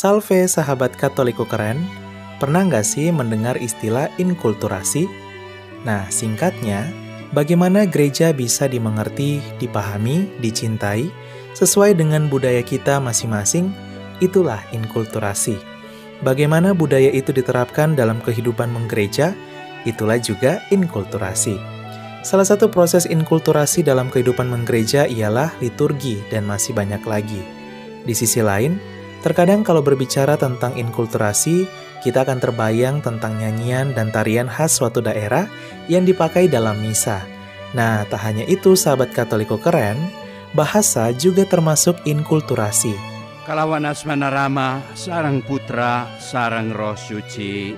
Salve sahabat Katoliko keren, pernah nggak sih mendengar istilah inkulturasi? Nah, singkatnya, bagaimana gereja bisa dimengerti, dipahami, dicintai, sesuai dengan budaya kita masing-masing, itulah inkulturasi. Bagaimana budaya itu diterapkan dalam kehidupan menggereja, itulah juga inkulturasi. Salah satu proses inkulturasi dalam kehidupan menggereja ialah liturgi dan masih banyak lagi. Di sisi lain, terkadang kalau berbicara tentang inkulturasi, kita akan terbayang tentang nyanyian dan tarian khas suatu daerah yang dipakai dalam misa. Nah, tak hanya itu sahabat Katoliko keren, bahasa juga termasuk inkulturasi. Kalawan asmana Rama, sarang putra, sarang roh suci.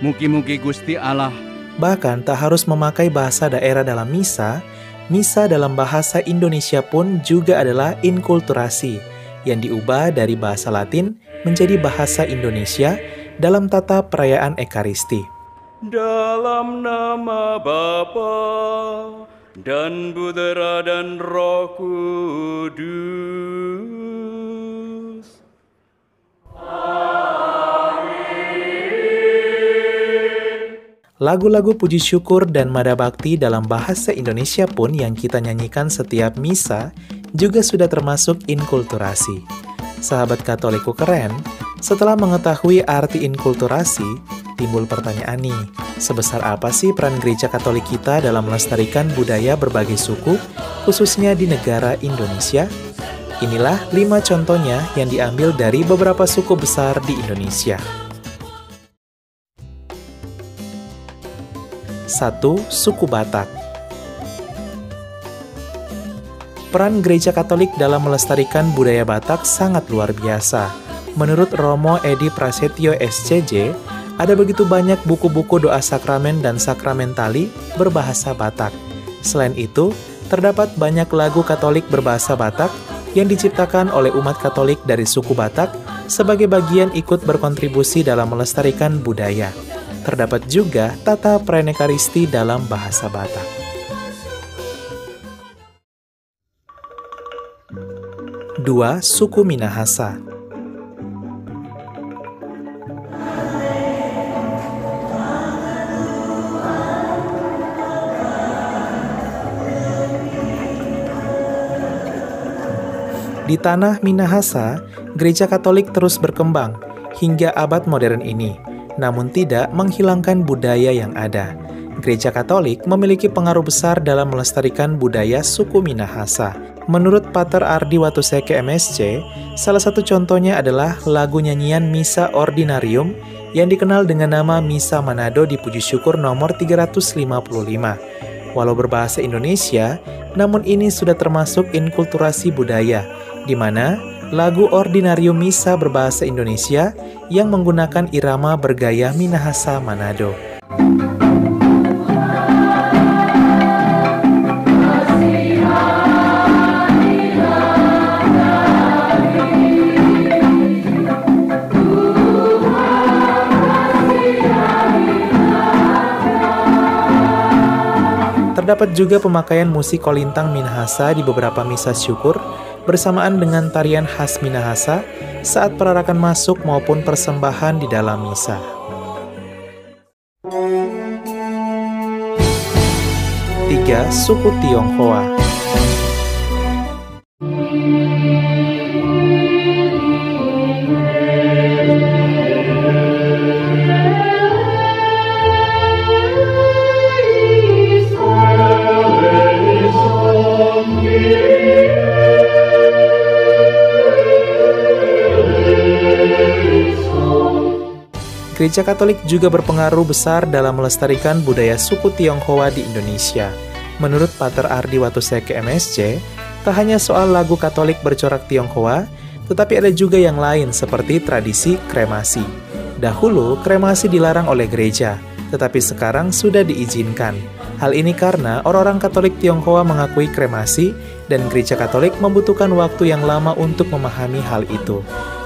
Mugi-mugi Gusti Allah. Bahkan tak harus memakai bahasa daerah dalam misa dalam bahasa Indonesia pun juga adalah inkulturasi, yang diubah dari bahasa Latin menjadi bahasa Indonesia dalam tata perayaan Ekaristi. Dalam nama Bapa dan Putera dan Roh Kudus. Lagu-lagu puji syukur dan mada bakti dalam bahasa Indonesia pun yang kita nyanyikan setiap misa juga sudah termasuk inkulturasi. Sahabat Katoliko keren, setelah mengetahui arti inkulturasi, timbul pertanyaan nih, sebesar apa sih peran gereja Katolik kita dalam melestarikan budaya berbagai suku, khususnya di negara Indonesia? Inilah 5 contohnya yang diambil dari beberapa suku besar di Indonesia. 1. Suku Batak. Peran gereja Katolik dalam melestarikan budaya Batak sangat luar biasa. Menurut Romo Edi Prasetyo SCJ, ada begitu banyak buku-buku doa sakramen dan sakramentali berbahasa Batak. Selain itu, terdapat banyak lagu Katolik berbahasa Batak yang diciptakan oleh umat Katolik dari suku Batak sebagai bagian ikut berkontribusi dalam melestarikan budaya. Terdapat juga tata perayaan Ekaristi dalam bahasa Batak. 2. Suku Minahasa. Di tanah Minahasa, gereja Katolik terus berkembang hingga abad modern ini, namun tidak menghilangkan budaya yang ada. Gereja Katolik memiliki pengaruh besar dalam melestarikan budaya suku Minahasa. Menurut Pater Ardi Watuseke MSC, salah satu contohnya adalah lagu nyanyian Misa Ordinarium yang dikenal dengan nama Misa Manado di Puji Syukur nomor 355. Walau berbahasa Indonesia, namun ini sudah termasuk inkulturasi budaya, di mana lagu Ordinarium Misa berbahasa Indonesia yang menggunakan irama bergaya Minahasa Manado. Terdapat juga pemakaian musik kolintang Minahasa di beberapa misa syukur bersamaan dengan tarian khas Minahasa saat perarakan masuk maupun persembahan di dalam misa. 3. Suku Tionghoa. Gereja Katolik juga berpengaruh besar dalam melestarikan budaya suku Tionghoa di Indonesia. Menurut Pater Ardi Watuseke MSC, tak hanya soal lagu Katolik bercorak Tionghoa, tetapi ada juga yang lain seperti tradisi kremasi. Dahulu, kremasi dilarang oleh gereja, tetapi sekarang sudah diizinkan. Hal ini karena orang-orang Katolik Tionghoa mengakui kremasi dan Gereja Katolik membutuhkan waktu yang lama untuk memahami hal itu.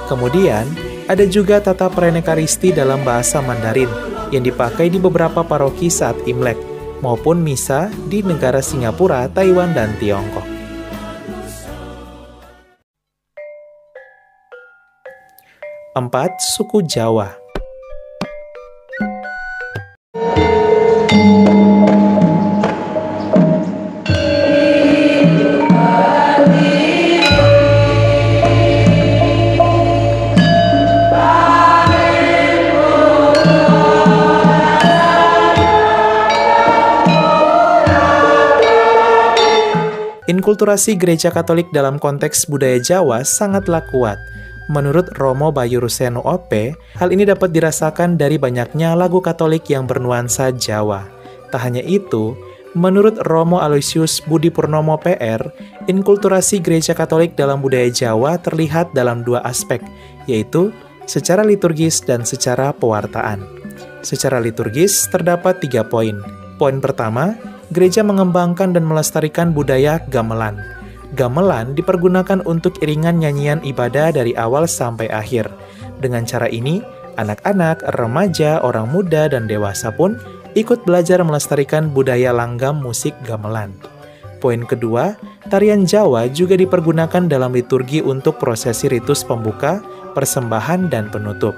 Kemudian, ada juga tata pranekaristi dalam bahasa Mandarin yang dipakai di beberapa paroki saat Imlek, maupun misa di negara Singapura, Taiwan, dan Tiongkok. 4. Suku Jawa. Inkulturasi Gereja Katolik dalam konteks budaya Jawa sangatlah kuat. Menurut Romo Bayu Ruseno OP, hal ini dapat dirasakan dari banyaknya lagu Katolik yang bernuansa Jawa. Tak hanya itu, menurut Romo Aloysius Budi Purnomo PR, inkulturasi Gereja Katolik dalam budaya Jawa terlihat dalam dua aspek, yaitu secara liturgis dan secara pewartaan. Secara liturgis terdapat 3 poin. Poin pertama, gereja mengembangkan dan melestarikan budaya gamelan. Gamelan dipergunakan untuk iringan nyanyian ibadah dari awal sampai akhir. Dengan cara ini, anak-anak, remaja, orang muda, dan dewasa pun ikut belajar melestarikan budaya langgam musik gamelan. Poin kedua, tarian Jawa juga dipergunakan dalam liturgi untuk prosesi ritus pembuka, persembahan, dan penutup.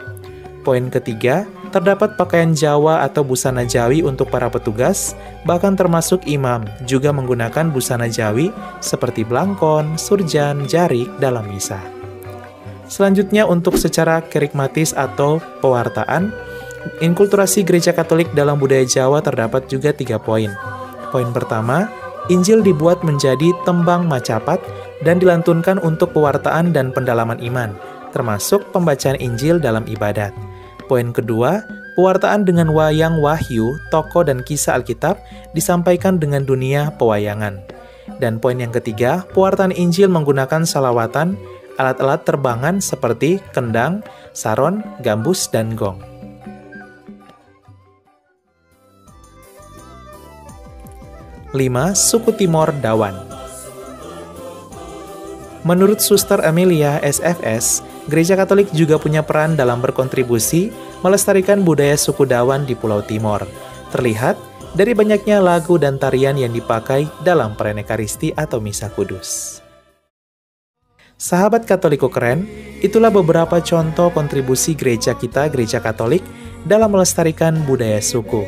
Poin ketiga, terdapat pakaian Jawa atau busana Jawi untuk para petugas, bahkan termasuk imam juga menggunakan busana Jawi seperti blangkon, surjan, jarik dalam misa. Selanjutnya untuk secara kerikmatis atau pewartaan, inkulturasi Gereja Katolik dalam budaya Jawa terdapat juga 3 poin. Poin pertama, Injil dibuat menjadi tembang macapat dan dilantunkan untuk pewartaan dan pendalaman iman, termasuk pembacaan Injil dalam ibadat. Poin kedua, pewartaan dengan wayang wahyu, tokoh, dan kisah Alkitab disampaikan dengan dunia pewayangan. Dan poin yang ketiga, pewartaan Injil menggunakan salawatan, alat-alat terbangan seperti kendang, saron, gambus, dan gong. Lima, Suku Timor Dawan. Menurut Suster Amelia SFS, Gereja Katolik juga punya peran dalam berkontribusi melestarikan budaya suku Dawan di Pulau Timor. Terlihat dari banyaknya lagu dan tarian yang dipakai dalam pranekaristi atau misa kudus. Sahabat Katoliko keren, itulah beberapa contoh kontribusi gereja kita, Gereja Katolik, dalam melestarikan budaya suku.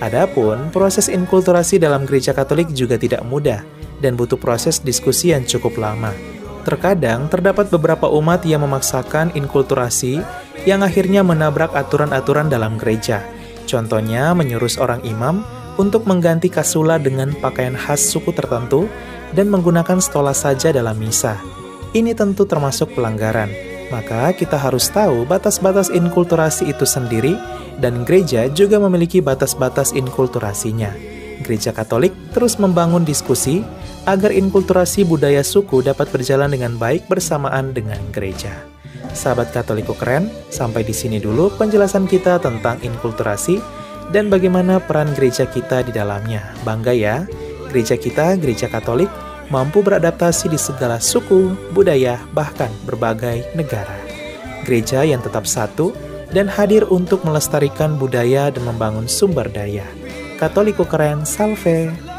Adapun proses inkulturasi dalam Gereja Katolik juga tidak mudah dan butuh proses diskusi yang cukup lama. Terkadang terdapat beberapa umat yang memaksakan inkulturasi yang akhirnya menabrak aturan-aturan dalam gereja. Contohnya menyuruh seorang imam untuk mengganti kasula dengan pakaian khas suku tertentu dan menggunakan stola saja dalam misa. Ini tentu termasuk pelanggaran. Maka kita harus tahu batas-batas inkulturasi itu sendiri dan gereja juga memiliki batas-batas inkulturasinya. Gereja Katolik terus membangun diskusi agar inkulturasi budaya suku dapat berjalan dengan baik bersamaan dengan gereja. Sahabat Katoliko keren, sampai di sini dulu penjelasan kita tentang inkulturasi dan bagaimana peran gereja kita di dalamnya. Bangga ya, gereja kita, Gereja Katolik, mampu beradaptasi di segala suku, budaya, bahkan berbagai negara. Gereja yang tetap satu dan hadir untuk melestarikan budaya dan membangun sumber daya. Katoliko keren, salve!